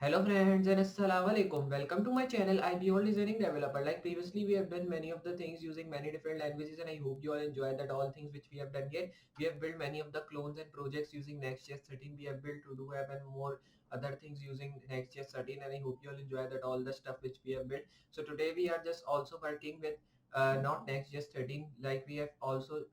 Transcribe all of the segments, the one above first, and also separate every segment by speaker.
Speaker 1: Hello friends and assalamu alaikum. Welcome to my channel Iballdesigningdeveloper. Like previously we have done many of the things using many different languages and I hope you all enjoy that all things which we have done here. We have built many of the clones and projects using Next.js 13. We have built to do app and more other things using Next.js 13 and I hope you all enjoy that all the stuff which we have built. So today we are just also working with not Next.js 13, like we have also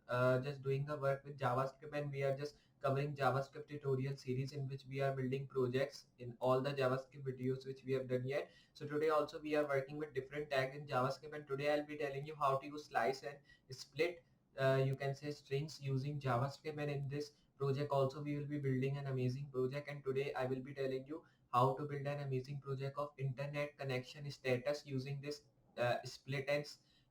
Speaker 1: just doing the work with JavaScript and we are just covering JavaScript tutorial series in which we are building projects in all the JavaScript videos which we have done yet. So today also we are working with different tags in JavaScript and today I'll be telling you how to use slice and split you can say strings using JavaScript, and in this project also we will be building an amazing project, and today I will be telling you how to build an amazing project of internet connection status using this split and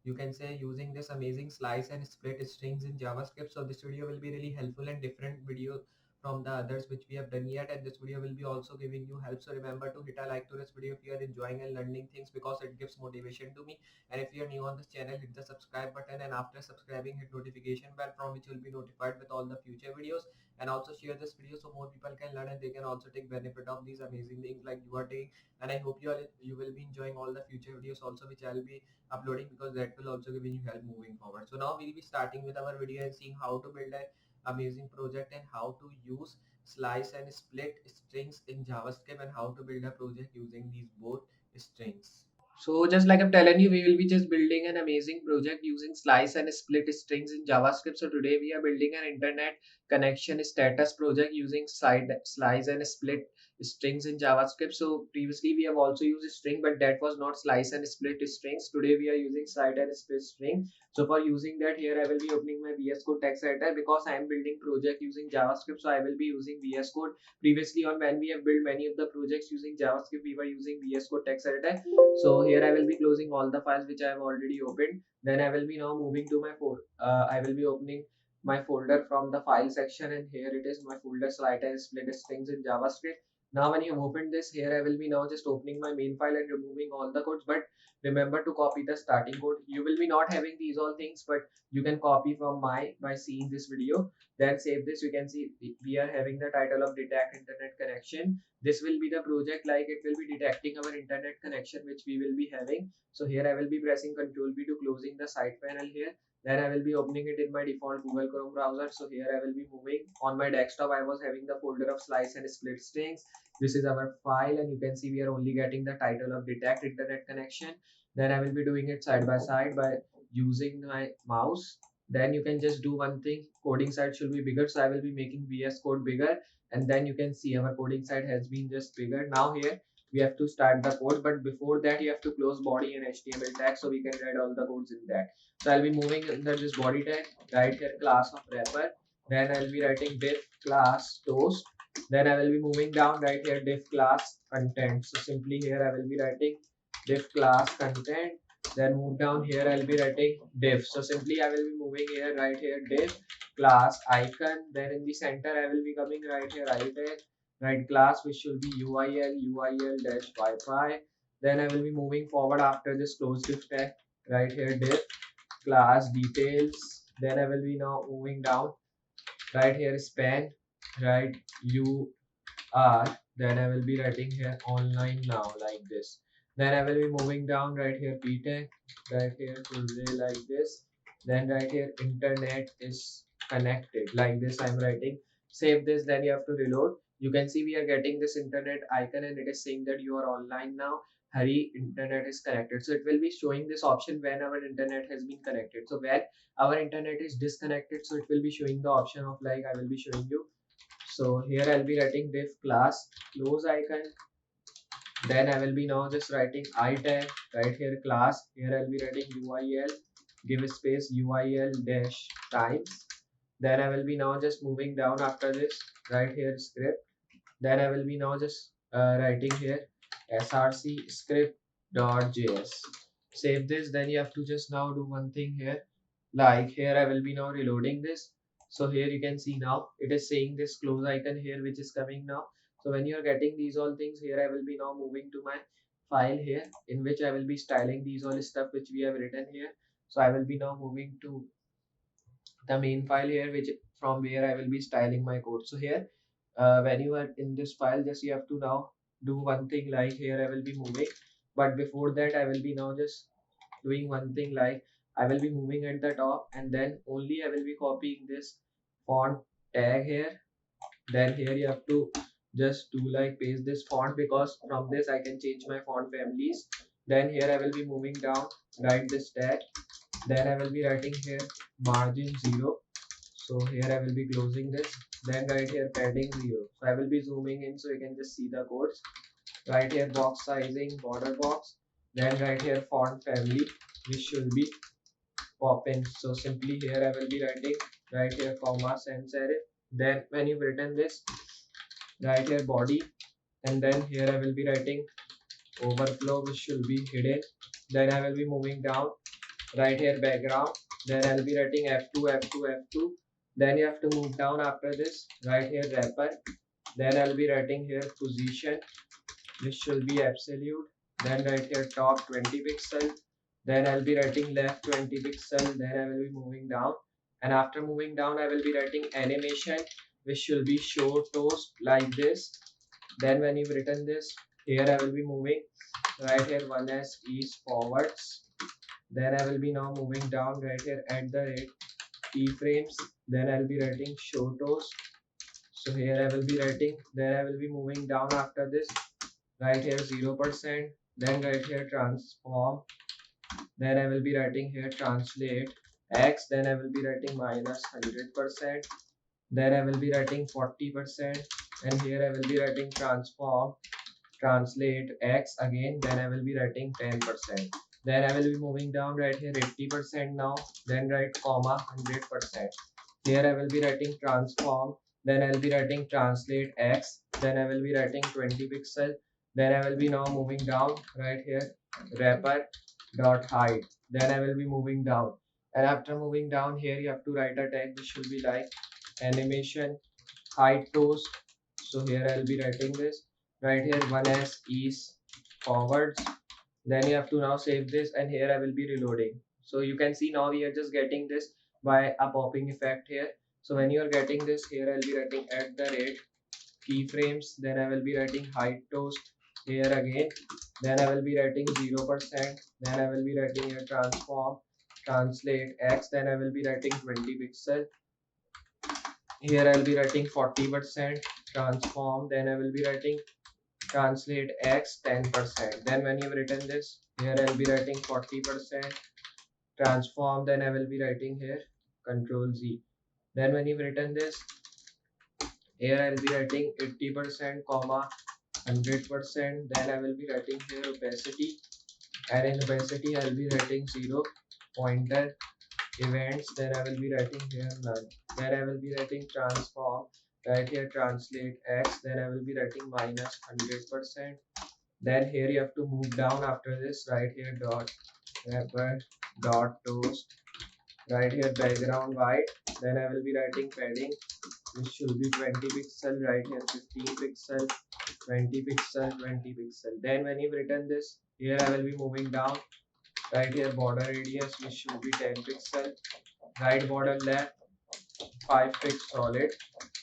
Speaker 1: you can say using this amazing slice and split strings in JavaScript. So this video will be really helpful and different video from the others which we have done yet, and this video will be also giving you help. So remember to hit a like to this video if you are enjoying and learning things, because it gives motivation to me. And if you are new on this channel, hit the subscribe button, and after subscribing hit notification bell from which you will be notified with all the future videos. And also share this video so more people can learn and they can also take benefit of these amazing things like you are taking. And I hope you will be enjoying all the future videos also which I will be uploading, because that will also give you help moving forward. So now we'll be starting with our video and seeing how to build an amazing project and how to use slice and split strings in JavaScript and how to build a project using these both strings. So just like I'm telling you, we will be just building an amazing project using slice and split strings in JavaScript. So today we are building an internet connection status project using slice and split strings in JavaScript. So previously we have also used string, but that was not slice and split strings. Today we are using slice and split string. So for using that, here I will be opening my VS Code text editor because I am building project using JavaScript. So I will be using VS Code. Previously on when we have built many of the projects using JavaScript, we were using VS Code text editor. So here I will be closing all the files which I have already opened. Then I will be now moving to my folder. I will be opening my folder from the file section, and here it is my folder slide and split strings in JavaScript. Now when you have opened this, here I will be now just opening my main file and removing all the codes, but remember to copy the starting code. You will be not having these all things, but you can copy from my by seeing this video. Then save this. You can see we are having the title of detect internet connection. This will be the project, like it will be detecting our internet connection which we will be having. So here I will be pressing Ctrl B to closing the side panel here. Then I will be opening it in my default Google Chrome browser. So here I will be moving on my desktop. I was having the folder of slice and split strings. This is our file, and you can see we are only getting the title of detect internet connection. Then I will be doing it side by side by using my mouse. Then you can just do one thing, coding side should be bigger, so I will be making VS Code bigger, and then you can see our coding side has been just bigger. Now here we have to start the code, but before that you have to close body and HTML tag so we can write all the codes in that. So I'll be moving under this body tag, right here class of wrapper. Then I'll be writing div class toast. Then I will be moving down right here div class content. So simply here I will be writing div class content. Then move down here I'll be writing div. So simply I will be moving here right here div class icon. Then in the center I will be coming right here right class which should be UIL dash Wi-Fi. Then I will be moving forward after this close div tag right here div class details. Then I will be now moving down right here span right you are. Then I will be writing here online now like this. Then I will be moving down right here p tag right here today like this. Then right here internet is connected like this I'm writing. Save this. Then you have to reload. You can see we are getting this internet icon and it is saying that you are online now. Hurry, internet is connected. So it will be showing this option when our internet has been connected. So when our internet is disconnected, so it will be showing the option of like I will be showing you. So here I'll be writing div class close icon. Then I will be now just writing I tag right here class. Here I'll be writing UIL, give a space UIL dash times. Then I will be now just moving down after this right here script. Then I will be now just writing here src script.js. Save this. Then you have to just now do one thing here. Like here I will be now reloading this. So here you can see now it is saying this close icon here which is coming now. So when you are getting these all things here, I will be now moving to my file here in which I will be styling these all stuff which we have written here. So I will be now moving to the main file here, which from where I will be styling my code. So here when you are in this file, just you have to now do one thing, like here I will be moving, but before that I will be now just doing one thing, like I will be moving at the top, and then only I will be copying this font tag here. Then here you have to just do like paste this font, because from this I can change my font families. Then here I will be moving down, write this tag. Then I will be writing here margin 0. So here I will be closing this. Then right here padding 0. So I will be zooming in so you can just see the codes. Right here box sizing, border box. Then right here font family, which should be pop in. So simply here I will be writing right here comma sans serif. Then when you've written this, right here body, and then here I will be writing overflow, which should be hidden. Then I will be moving down, right here background. Then I'll be writing F2, F2, F2. Then you have to move down after this, right here wrapper. Then I'll be writing here position, which should be absolute. Then right here top 20 pixel. Then I'll be writing left 20 pixel. Then I will be moving down, and after moving down I will be writing animation, which should be show toast like this. Then when you've written this, here I will be moving right here 1s is forwards. Then I will be now moving down, right here at the rate keyframes. Then I'll be writing show toast. So here I will be writing, then I will be moving down after this, right here 0%. Then right here transform. Then I will be writing here translate x. Then I will be writing minus 100%. Then I will be writing 40%. And here I will be writing transform translate x again. Then I will be writing 10%. Then I will be moving down, right here 80% now. Then write comma 100%. Here I will be writing transform. Then I will be writing translate x. Then I will be writing 20 pixel. Then I will be now moving down, right here wrapper dot height. Then I will be moving down, and after moving down here you have to write a tag which should be like animation height toast. So here I'll be writing this, right here 1s is forwards. Then you have to now save this, and here I will be reloading. So you can see now we are just getting this by a popping effect here. So when you are getting this, here I'll be writing at the rate keyframes. Then I will be writing height toast here again. Then I will be writing 0%. Then I will be writing here transform translate x. Then I will be writing 20 pixel. Here I'll be writing 40% transform. Then I will be writing translate x 10%. Then when you've written this, here I'll be writing 40% transform. Then I will be writing here control Z. Then when you've written this, here I'll be writing 80% comma 100%. Then I will be writing here opacity, and in opacity I'll be writing 0 pointer events. Then I will be writing here none. Then I will be writing transform, right here translate x. Then I will be writing minus 100%. Then here you have to move down after this, right here dot wrapper dot toast, right here background white. Then I will be writing padding, which should be 20 pixel, right here 15 pixel, 20 pixel, 20 pixel. Then when you've written this, here I will be moving down, right here border radius, which should be 10 pixel, right border left 5 pix solid,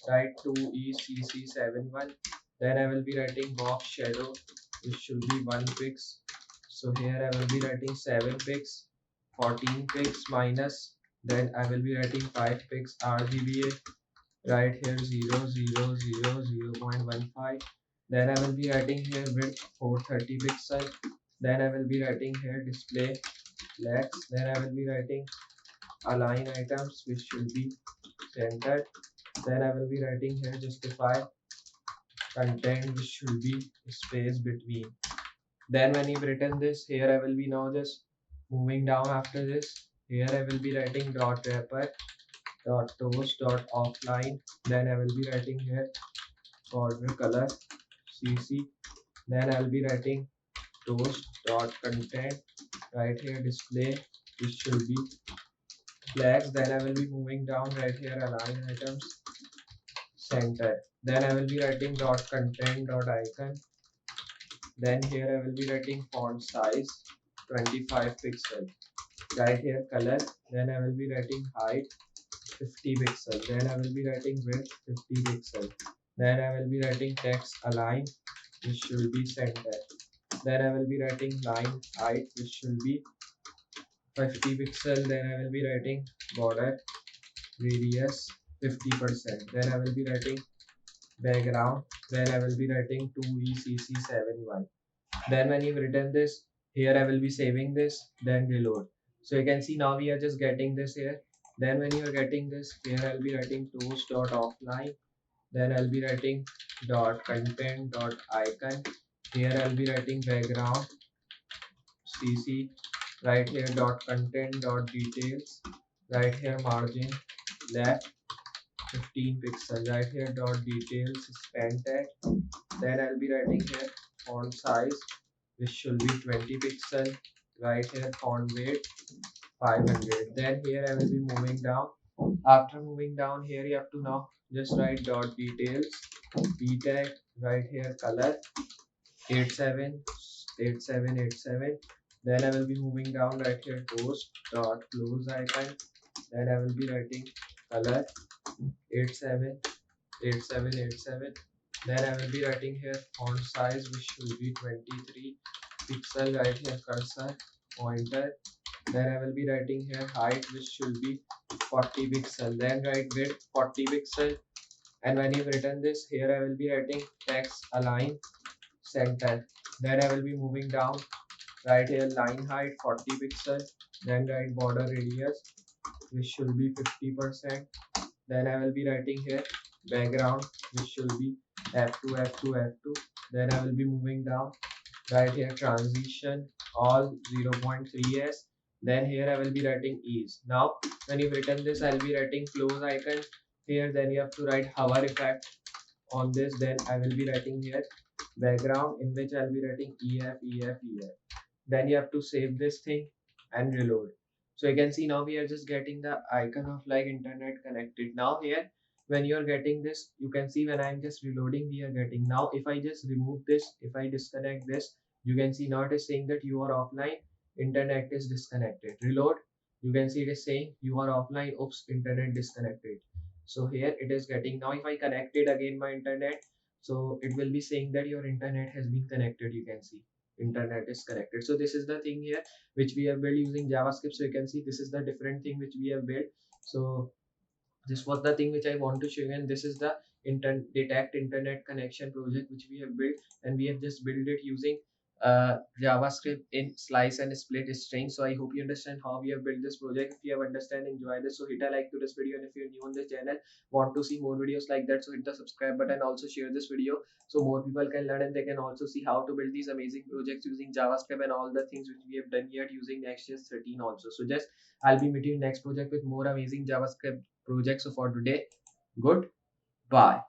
Speaker 1: right 2 ECC71. Then I will be writing box shadow, which should be 1 pix. So here I will be writing 7 pix, 14 pix minus. Then I will be writing 5 pix RGBA, right here 0.15. Then I will be writing here width 430 pixel. Then I will be writing here display flex. Then I will be writing align items, which should be centered. Then I will be writing here justify content, which should be space between. Then when you've written this, here I will be now just moving down after this. Here I will be writing dot wrapper dot toast dot offline. Then I will be writing here border color CC. Then I will be writing toast dot content, right here display, which should be flags. Then I will be moving down, right here align items center. Then I will be writing dot content dot icon. Then here I will be writing font size 25 pixel, right here color. Then I will be writing height 50 pixel. Then I will be writing width 50 pixel. Then I will be writing text align which should be center. Then I will be writing line height, which should be 50 pixel. Then I will be writing border radius 50%. Then I will be writing background. Then I will be writing 2ECC7Y. Then when you've written this, here I will be saving this, then reload. So you can see now we are just getting this here. Then when you are getting this, here I'll be writing toast dot offline. Then I'll be writing dot content dot icon. Here I'll be writing background cc. Right here dot content dot details. Right here margin left 15 pixels. Right here dot details span tag. Then I'll be writing here font size, which should be 20 pixel. Right here font weight 500. Then here I will be moving down. After moving down here, you have to now just write dot details, p tag. Right here color 878787. Then I will be moving down. Right here toast dot close icon. Then I will be writing color 878787. Then I will be writing here font size, which should be 23 pixel. Right here cursor pointer. Then I will be writing here height, which should be 40 pixel. Then write width 40 pixel. And when you've written this, here I will be writing text align center. Then I will be moving down. Right here line height 40 pixel. Then write border radius, which should be 50%. Then I will be writing here background, which should be F2 F2 F2. Then I will be moving down. Right here transition all 0.3s. Then here I will be writing ease. Now when you've written this, I'll be writing close icon here. Then you have to write hover effect on this. Then I will be writing here background, in which I'll be writing ef. Then you have to save this thing and reload. So you can see now we are just getting the icon of like internet connected. Now here when you're getting this, you can see when I'm just reloading, we are getting. Now if I just remove this, if I disconnect this, you can see now it is saying that you are offline, internet is disconnected. Reload, you can see it is saying you are offline, oops, internet disconnected. So here it is getting. Now if I connected again my internet, so it will be saying that your internet has been connected. You can see internet is connected. So this is the thing here which we have built using JavaScript. So you can see this is the different thing which we have built. So this was the thing which I want to show you, and this is the detect internet connection project which we have built, and we have just built it using JavaScript in slice and split string. So I hope you understand how we have built this project. If you have understand, enjoy this, so hit a like to this video, and if you're new on this channel, want to see more videos like that, so hit the subscribe button. Also share this video so more people can learn, and they can also see how to build these amazing projects using JavaScript and all the things which we have done yet using Next.js 13 also. So just I'll be meeting next project with more amazing JavaScript project. So for today, goodbye.